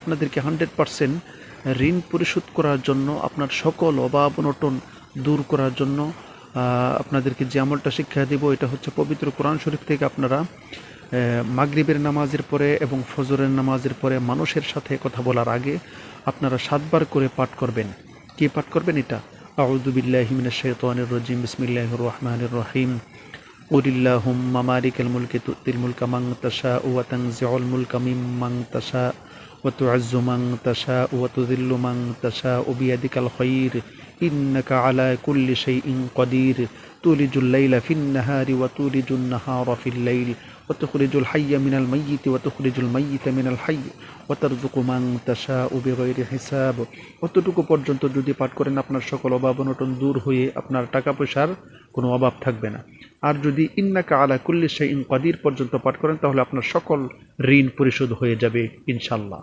আপনাদেরকে 100% ঋণ পরিশোধ করার জন্য, আপনার সকল অভাব অনটন দূর করার জন্য আপনাদেরকে যে আমলটা শিক্ষা দেব, এটা হচ্ছে পবিত্র কোরআন শরীফ থেকে আপনারা মাগরিবের নামাজের পরে এবং ফজরের নামাজের পরে মানুষের সাথে কথা বলার আগে আপনারা 7 বার করে পাঠ করবেন। কি পাঠ করবেন? এটা আউযু বিল্লাহি মিনাশ শাইতানির রাজিম, বিসমিল্লাহির রহমানির রহিম, কুলিল্লাহুম্মা মালিকাল মুলকি তুতিল মুলকা মান তাশাউ ওয়া তানজিউল মুলকা মিম্মান তাশাউ ওয়া তু'ইজ্জু মান তাশাউ ওয়া তুযিল্লু মান তাশাউ বিয়াদিকাল খায়র ইন্নাকা আলা কুল্লি শাইইন কাদির তুলিজুল লাইলা ফিন নাহারি ওয়া তুলিজুন নাহারা ফিল লাইল ওয়া তুখরিজুল হাইয়্যা মিনাল মাইয়্যিতি ওয়া তুখরিজুল মাইয়্যিতা মিনাল হাইয়্যি ওয়া তারযুকু মান তাশাউ বিগাইরি হিসাব। অতটুকু পর্যন্ত যদি পাঠ করেন আপনার সকল অভাব অনটন দূর হয়ে আপনার টাকা পয়সার কোনো অভাব থাকবে না। আর যদি ইন্নাকা আলা কুল্লি শাইইন কাদির পর্যন্ত পাঠ করেন তাহলে আপনার সকল ঋণ পরিশোধ হয়ে যাবে ইনশাআল্লাহ।